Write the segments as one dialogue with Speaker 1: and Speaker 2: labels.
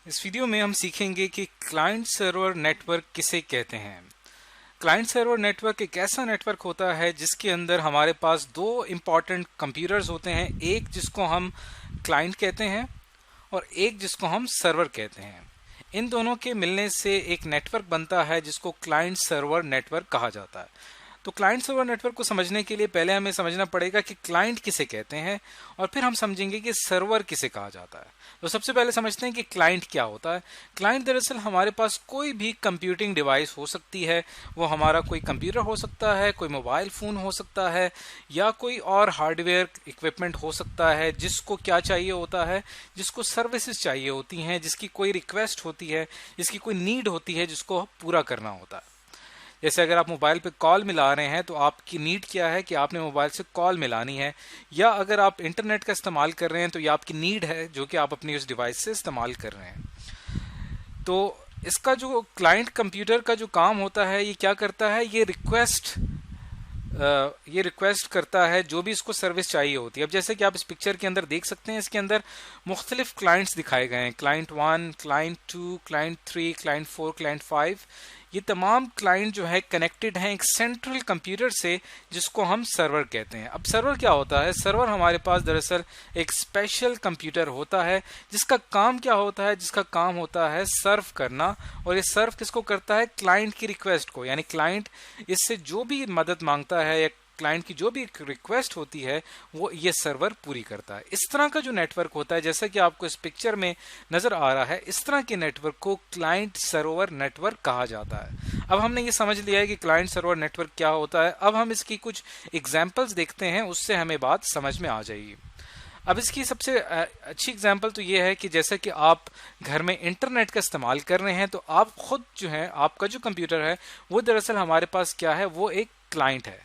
Speaker 1: इस वीडियो में हम सीखेंगे कि क्लाइंट सर्वर नेटवर्क किसे कहते हैं। क्लाइंट सर्वर नेटवर्क एक ऐसा नेटवर्क होता है जिसके अंदर हमारे पास दो इम्पॉर्टेंट कंप्यूटर्स होते हैं, एक जिसको हम क्लाइंट कहते हैं और एक जिसको हम सर्वर कहते हैं। इन दोनों के मिलने से एक नेटवर्क बनता है जिसको क्लाइंट सर्वर नेटवर्क कहा जाता है। तो क्लाइंट सर्वर नेटवर्क को समझने के लिए पहले हमें समझना पड़ेगा कि क्लाइंट किसे कहते हैं और फिर हम समझेंगे कि सर्वर किसे कहा जाता है। तो सबसे पहले समझते हैं कि क्लाइंट क्या होता है। क्लाइंट दरअसल हमारे पास कोई भी कंप्यूटिंग डिवाइस हो सकती है। वो हमारा कोई कंप्यूटर हो सकता है, कोई मोबाइल फ़ोन हो सकता है या कोई और हार्डवेयर इक्विपमेंट हो सकता है जिसको क्या चाहिए होता है, जिसको सर्विसेज चाहिए होती हैं, जिसकी कोई रिक्वेस्ट होती है, जिसकी कोई नीड होती है, जिसको पूरा करना होता है। जैसे अगर आप मोबाइल पे कॉल मिला रहे हैं तो आपकी नीड क्या है कि आपने मोबाइल से कॉल मिलानी है, या अगर आप इंटरनेट का इस्तेमाल कर रहे हैं तो ये आपकी नीड है जो कि आप अपनी उस डिवाइस से इस्तेमाल कर रहे हैं। तो इसका जो क्लाइंट कंप्यूटर का जो काम होता है, ये क्या करता है, ये रिक्वेस्ट करता है जो भी इसको सर्विस चाहिए होती है। अब जैसे कि आप इस पिक्चर के अंदर देख सकते हैं, इसके अंदर मुख्तलिफ क्लाइंट्स दिखाए गए हैं, client 1, client 2, client 3, client 4, client 5। ये तमाम क्लाइंट जो है कनेक्टेड हैं एक सेंट्रल कंप्यूटर से जिसको हम सर्वर कहते हैं। अब सर्वर क्या होता है? सर्वर हमारे पास दरअसल एक स्पेशल कंप्यूटर होता है जिसका काम क्या होता है? जिसका काम होता है सर्व करना। और ये सर्व किसको करता है? क्लाइंट की रिक्वेस्ट को। यानी क्लाइंट इससे जो भी मदद मांगता है या क्लाइंट की जो भी रिक्वेस्ट होती है वो ये सर्वर पूरी करता है। इस तरह का जो नेटवर्क होता है, जैसा कि आपको इस पिक्चर में नजर आ रहा है, इस तरह के नेटवर्क को क्लाइंट सर्वर नेटवर्क कहा जाता है। अब हमने ये समझ लिया है कि क्लाइंट सर्वर नेटवर्क क्या होता है। अब हम इसकी कुछ एग्जांपल्स देखते हैं, उससे हमें बात समझ में आ जाएगी। अब इसकी सबसे अच्छी एग्जांपल तो ये है कि जैसे कि आप घर में इंटरनेट का इस्तेमाल कर रहे हैं तो आप खुद जो है, आपका जो कंप्यूटर है वो दरअसल हमारे पास क्या है, वो एक क्लाइंट है।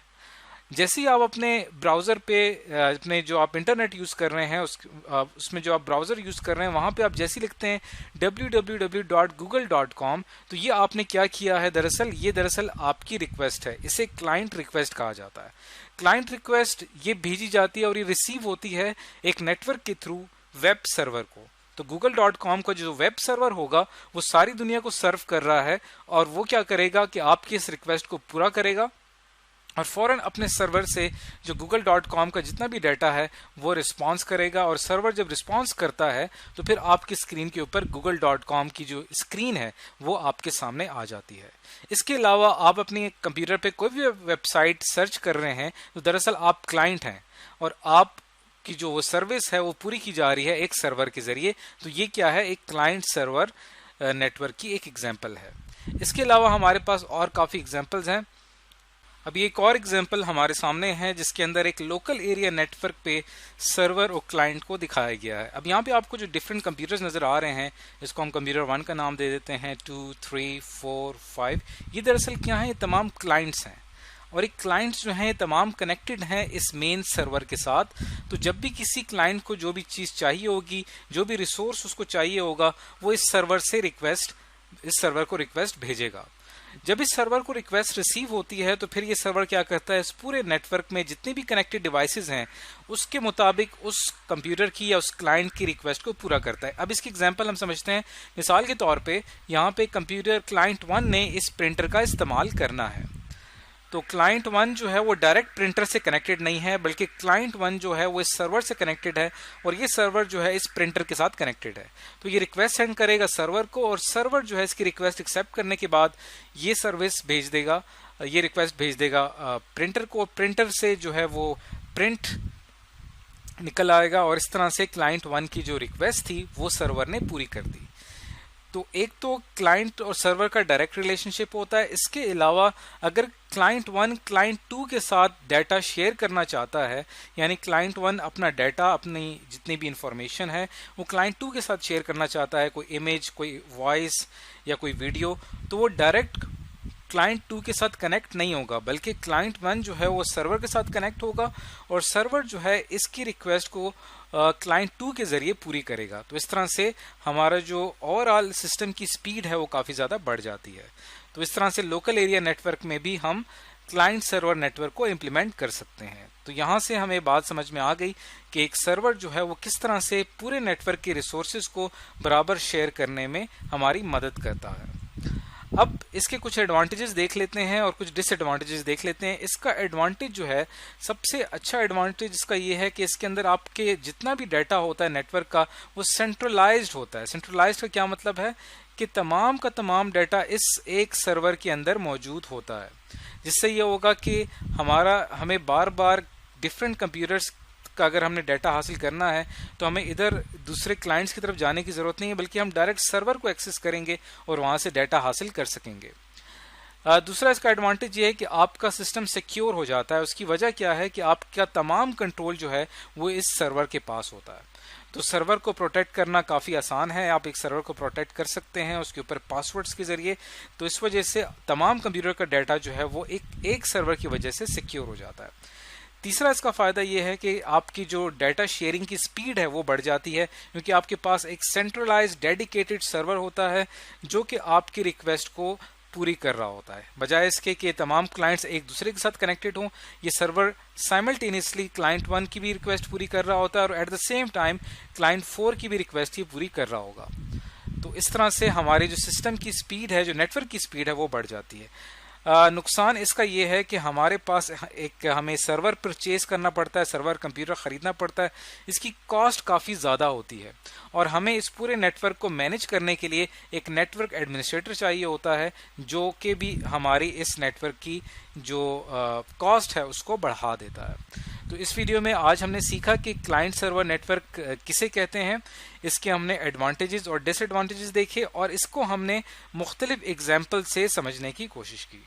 Speaker 1: जैसे ही आप अपने ब्राउज़र पे अपने जो आप इंटरनेट यूज़ कर रहे हैं उसमें जो आप ब्राउज़र यूज़ कर रहे हैं वहाँ पे आप जैसे लिखते हैं www.google.com, तो ये आपने क्या किया है, दरअसल ये दरअसल आपकी रिक्वेस्ट है। इसे क्लाइंट रिक्वेस्ट कहा जाता है। क्लाइंट रिक्वेस्ट ये भेजी जाती है और ये रिसीव होती है एक नेटवर्क के थ्रू वेब सर्वर को। तो google.com का जो वेब सर्वर होगा वो सारी दुनिया को सर्व कर रहा है और वो क्या करेगा कि आपकी इस रिक्वेस्ट को पूरा करेगा और फौरन अपने सर्वर से जो google.com का जितना भी डाटा है वो रिस्पॉन्स करेगा। और सर्वर जब रिस्पॉन्स करता है तो फिर आपकी स्क्रीन के ऊपर google.com की जो स्क्रीन है वो आपके सामने आ जाती है। इसके अलावा आप अपने कंप्यूटर पे कोई भी वेबसाइट सर्च कर रहे हैं तो दरअसल आप क्लाइंट हैं और आप की जो वो सर्विस है वो पूरी की जा रही है एक सर्वर के जरिए। तो ये क्या है, एक क्लाइंट सर्वर नेटवर्क की एक एग्जाम्पल है। इसके अलावा हमारे पास और काफ़ी एग्जाम्पल्स हैं। अभी एक और एग्जांपल हमारे सामने है जिसके अंदर एक लोकल एरिया नेटवर्क पे सर्वर और क्लाइंट को दिखाया गया है। अब यहाँ पे आपको जो डिफरेंट कंप्यूटर्स नज़र आ रहे हैं, इसको हम कंप्यूटर 1 का नाम दे देते हैं, 2, 3, 4, 5। ये दरअसल क्या है, ये तमाम क्लाइंट्स हैं और एक क्लाइंट्स जो हैं तमाम कनेक्टेड हैं इस मेन सर्वर के साथ। तो जब भी किसी क्लाइंट को जो भी चीज़ चाहिए होगी, जो भी रिसोर्स उसको चाहिए होगा, वो इस सर्वर को रिक्वेस्ट भेजेगा। जब इस सर्वर को रिक्वेस्ट रिसीव होती है तो फिर ये सर्वर क्या करता है, इस पूरे नेटवर्क में जितने भी कनेक्टेड डिवाइसेस हैं उसके मुताबिक उस कंप्यूटर की या उस क्लाइंट की रिक्वेस्ट को पूरा करता है। अब इसकी एग्जांपल हम समझते हैं। मिसाल के तौर पे यहाँ पे कंप्यूटर क्लाइंट 1 ने इस प्रिंटर का इस्तेमाल करना है। तो क्लाइंट 1 जो है वो डायरेक्ट प्रिंटर से कनेक्टेड नहीं है, बल्कि क्लाइंट 1 जो है वो इस सर्वर से कनेक्टेड है और ये सर्वर जो है इस प्रिंटर के साथ कनेक्टेड है। तो ये रिक्वेस्ट सेंड करेगा सर्वर को और सर्वर जो है इसकी रिक्वेस्ट एक्सेप्ट करने के बाद ये रिक्वेस्ट भेज देगा प्रिंटर को। प्रिंटर से जो है वो प्रिंट निकल आएगा और इस तरह से क्लाइंट 1 की जो रिक्वेस्ट थी वो सर्वर ने पूरी कर दी। तो एक तो क्लाइंट और सर्वर का डायरेक्ट रिलेशनशिप होता है। इसके अलावा अगर क्लाइंट 1 क्लाइंट 2 के साथ डाटा शेयर करना चाहता है, यानी क्लाइंट 1 अपना डाटा, अपनी जितनी भी इंफॉर्मेशन है वो क्लाइंट 2 के साथ शेयर करना चाहता है, कोई इमेज, कोई वॉइस या कोई वीडियो, तो वो डायरेक्ट क्लाइंट 2 के साथ कनेक्ट नहीं होगा, बल्कि क्लाइंट 1 जो है वो सर्वर के साथ कनेक्ट होगा और सर्वर जो है इसकी रिक्वेस्ट को क्लाइंट 2 के जरिए पूरी करेगा। तो इस तरह से हमारा जो ओवरऑल सिस्टम की स्पीड है वो काफ़ी ज़्यादा बढ़ जाती है। तो इस तरह से लोकल एरिया नेटवर्क में भी हम क्लाइंट सर्वर नेटवर्क को इम्प्लीमेंट कर सकते हैं। तो यहाँ से हमें बात समझ में आ गई कि एक सर्वर जो है वो किस तरह से पूरे नेटवर्क के रिसोर्सेज को बराबर शेयर करने में हमारी मदद करता है। अब इसके कुछ एडवांटेजेस देख लेते हैं और कुछ डिसएडवांटेजेस देख लेते हैं। इसका एडवांटेज जो है, सबसे अच्छा एडवांटेज इसका ये है कि इसके अंदर आपके जितना भी डाटा होता है नेटवर्क का वो सेंट्रलाइज्ड होता है। सेंट्रलाइज्ड का क्या मतलब है कि तमाम का तमाम डाटा इस एक सर्वर के अंदर मौजूद होता है, जिससे ये होगा कि हमें बार बार डिफरेंट कंप्यूटर्स का अगर हमने डाटा हासिल करना है तो हमें इधर दूसरे क्लाइंट्स की तरफ जाने की ज़रूरत नहीं है, बल्कि हम डायरेक्ट सर्वर को एक्सेस करेंगे और वहाँ से डाटा हासिल कर सकेंगे। दूसरा इसका एडवांटेज ये है कि आपका सिस्टम सिक्योर हो जाता है। उसकी वजह क्या है कि आपका तमाम कंट्रोल जो है वो इस सर्वर के पास होता है। तो सर्वर को प्रोटेक्ट करना काफ़ी आसान है। आप एक सर्वर को प्रोटेक्ट कर सकते हैं उसके ऊपर पासवर्ड्स के ज़रिए। तो इस वजह से तमाम कंप्यूटर का डाटा जो है वो एक सर्वर की वजह से सिक्योर हो जाता है। तीसरा इसका फ़ायदा ये है कि आपकी जो डाटा शेयरिंग की स्पीड है वो बढ़ जाती है, क्योंकि आपके पास एक सेंट्रलाइज्ड डेडिकेटेड सर्वर होता है जो कि आपकी रिक्वेस्ट को पूरी कर रहा होता है। बजाय इसके कि तमाम क्लाइंट्स एक दूसरे के साथ कनेक्टेड हों, ये सर्वर साइमल्टेनियसली क्लाइंट 1 की भी रिक्वेस्ट पूरी कर रहा होता है और at the same time client 4 की भी रिक्वेस्ट ही पूरी कर रहा होगा। तो इस तरह से हमारे जो सिस्टम की स्पीड है, जो नेटवर्क की स्पीड है, वो बढ़ जाती है। नुकसान इसका ये है कि हमारे पास हमें सर्वर परचेज करना पड़ता है, सर्वर कंप्यूटर ख़रीदना पड़ता है। इसकी कॉस्ट काफ़ी ज़्यादा होती है और हमें इस पूरे नेटवर्क को मैनेज करने के लिए एक नेटवर्क एडमिनिस्ट्रेटर चाहिए होता है, जो कि भी हमारी इस नेटवर्क की जो कॉस्ट है उसको बढ़ा देता है। तो इस वीडियो में आज हमने सीखा कि क्लाइंट सर्वर नेटवर्क किसे कहते हैं, इसके हमने एडवांटेजेस और डिसएडवांटेजेस देखे और इसको हमने मुख्तलिफ एग्जाम्पल से समझने की कोशिश की।